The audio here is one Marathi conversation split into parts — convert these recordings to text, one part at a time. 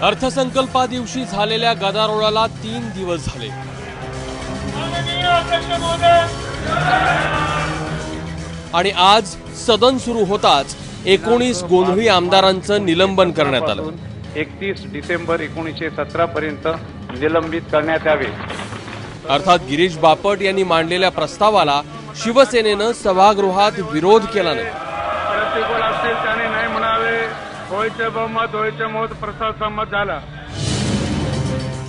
अर्थसंकल्पादिवशी झालेल्या गदारोळाला 3 दिवस झाले। आणि आज सदन सुरू होताच 19 गोंधळी आमदारांचं निलंबन करण्यात आलं। 31 डिसेंबर 1917 पर्यंत निलंबित करण्यात यावे। अर्थात गिरीश बापट यांनी मांडलेल्या प्रस्तावाला शिवसेनेनं सभागृहात विरोध केला नाही। प्रतिकूल असेल त्याने नाही म्हणावे, होयचे बहुमत होयचे मत प्रस्ताव संमत झाला।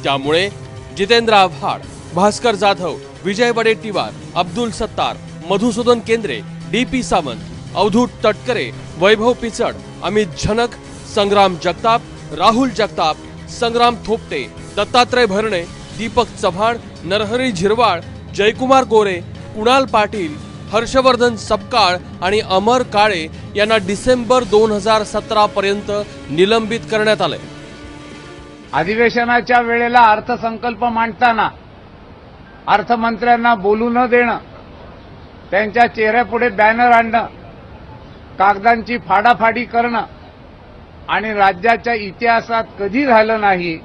त्यामुळे जितेंद्र आव्हाड, भास्कर जाधव, विजय वडेट्टीवार, अब्दुल सत्तार, मधुसूदन केंद्रे, डीपी सावंत, अवधूत तटकरे, वैभव पिचड, अमित झनक, संग्राम जगताप, राहुल जगताप, संग्राम थोपटे, दत्तात्रय भरणे, दीपक चव्हाण, नरहरी झिरवाळ, जयकुमार गोरे, कुणाल पाटील, हर्षवर्धन सपकाळ आणि अमर काळे यांना डिसेंबर 2017 पर्यंत निलंबित करण्यात आले। अधिवेशनाच्या वेळेला अर्थसंकल्प मांडताना अर्थमंत्र्यांना बोलू न देणं, त्यांच्या चेहऱ्यापुढे बॅनर आणणं, कागदांची फाडाफाडी करणं आणि राज्याच्या इतिहासात कधी झालं नाही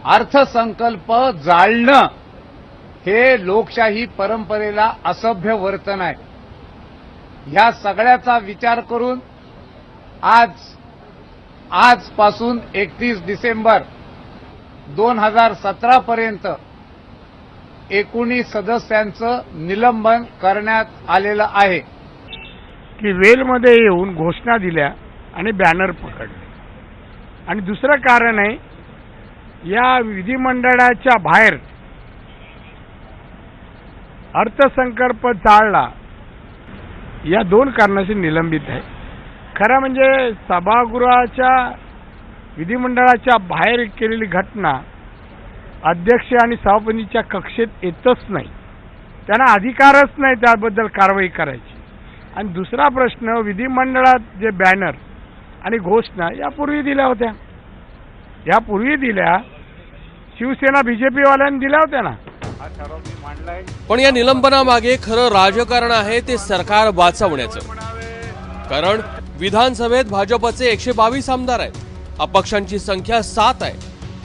अर्थसंकल्प जाळणं, हे लोकशाही परंपरेला असभ्य वर्तन आहे। ह्या सगळ्याचा विचार करून आजपासून 31 डिसेंबर 2017 पर्यंत 19 सदस्यांचं निलंबन करण्यात आलेलं आहे। की वेलमध्ये येऊन घोषणा दिल्या आणि बॅनर पकडले। आणि दुसरं कारण आहे, या विधिमंडळाच्या बाहेर अर्थसंकल्प जाळला, या 2 कारणांनी निलंबित आहे। खरं म्हणजे सभागृहाच्या विधिमंडळाच्या बाहेर केलेली घटना अध्यक्ष आणि सभापतींच्या कक्षेत येतच नाही, त्यांना अधिकारच नाही त्याबद्दल कारवाई करायची। आणि दुसरा प्रश्न, विधिमंडळात जे बॅनर आणि घोषणा यापूर्वी दिल्या होत्या, यापूर्वी दिल्या, शिवसेना बीजेपी वाल्यांनी दिल्या होत्या ना। पण या निलंबनामागे खरं राजकारण आहे ते सरकार वाचवण्याचं। कारण विधानसभेत भाजपचे 122 आमदार आहेत, अपक्षांची संख्या 7 आहे,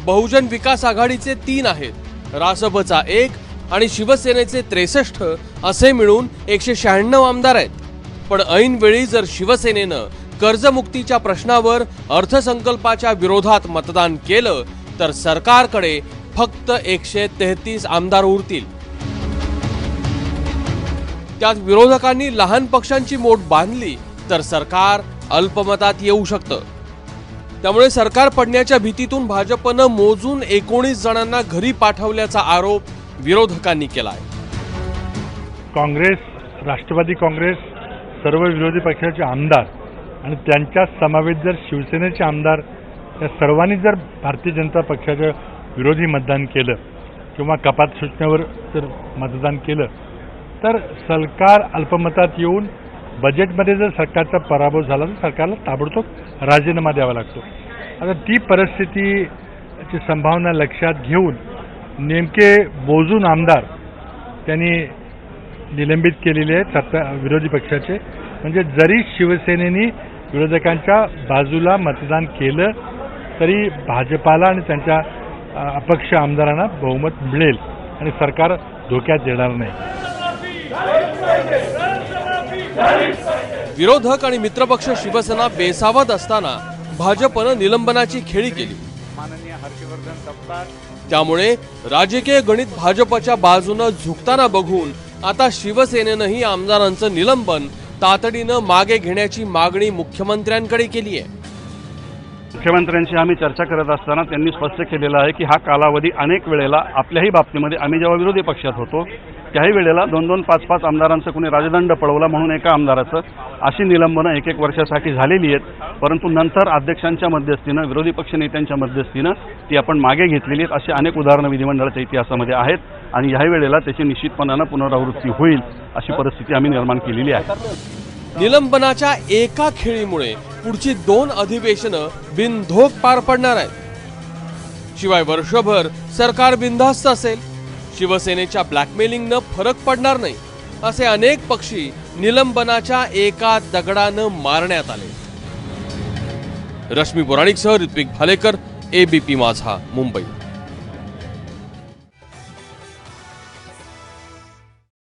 बहुजन विकास आघाडीचे 3 आहेत, रासपचा 1 आणि शिवसेनेचे 63 असे मिळून 196 आमदार आहेत। पण ऐनवेळी जर शिवसेनेनं कर्जमुक्तीच्या प्रश्नावर अर्थसंकल्पाच्या विरोधात मतदान केलं तर सरकारकडे फक्त 133 आमदार उरतील। त्यात विरोधकांनी लहान पक्षांची मोठ बांधली तर सरकार अल्पमतात येऊ शकतं। त्यामुळे सरकार पडण्याच्या भीतीतून भाजपनं मोजून 19 जणांना घरी पाठवल्याचा आरोप विरोधकांनी केलाय। काँग्रेस, राष्ट्रवादी काँग्रेस, सर्व विरोधी पक्षाचे आमदार आणि त्यांच्या समावेश जर शिवसेनेचे आमदार या सर्वांनी जर भारतीय जनता पक्षाच्या विरोधी मतदान केलं किंवा कपात सूचनेवर जर मतदान केलं तर सरकार अल्पमतात येऊन बजेटमध्ये जर सरकारचा पराभव झाला तर सरकारला ताबडतोब राजीनामा द्यावा लागतो। आता ती परिस्थितीची संभावना लक्षात घेऊन नेमके मोजून आमदार त्यांनी निलंबित केलेले आहेत विरोधी पक्षाचे। म्हणजे जरी शिवसेनेने विरोधकांच्या बाजूला मतदान केलं तरी भाजपाला आणि त्यांच्या अपक्ष आमदारांना बहुमत मिळेल आणि सरकार धोक्यात येणार नाही। विरोधक आणि मित्रपक्ष शिवसेना बेसावध असताना भाजपनं निलंबनाची खेळी केली। त्यामुळे राजकीय गणित भाजपच्या बाजूनं झुकताना बघून आता शिवसेनेनंही आमदारांचं निलंबन तातडीनं मागे घेण्याची मागणी मुख्यमंत्र्यांकडे केली आहे। मुख्यमंत्र्यांशी आम्ही चर्चा करत असताना त्यांनी स्पष्ट केलेलं आहे की हा कालावधी अनेक वेळेला आपल्याही बाबतीमध्ये आम्ही जेव्हा विरोधी पक्षात होतो त्याही वेळेला 2-2, 5-5 आमदारांचं कुणी राजदंड पळवला म्हणून एका आमदाराचं अशी निलंबनं 1-1 वर्षासाठी झालेली आहेत। परंतु नंतर अध्यक्षांच्या मध्यस्थीनं, विरोधी पक्ष नेत्यांच्या मध्यस्थीनं ती आपण मागे घेतलेली आहेत। अशी अनेक उदाहरणं विधिमंडळाच्या इतिहासामध्ये आहेत आणि याही वेळेला त्याची निश्चितपणानं पुनरावृत्ती होईल अशी परिस्थिती आम्ही निर्माण केलेली आहे। निलंबनाच्या एका खेळीमुळे पुढची 2 अधिवेशनं बिनधोक पार पडणार आहेत। शिवाय वर्षभर सरकार बिनधास्त असेल, शिवसेनेच्या ब्लॅकमेलिंगनं फरक पडणार नाही, असे अनेक पक्षी निलंबनाच्या एका दगडानं मारण्यात आले। रश्मी पुराणिकसह ऋत्विक भालेकर, ABP माझा, मुंबई.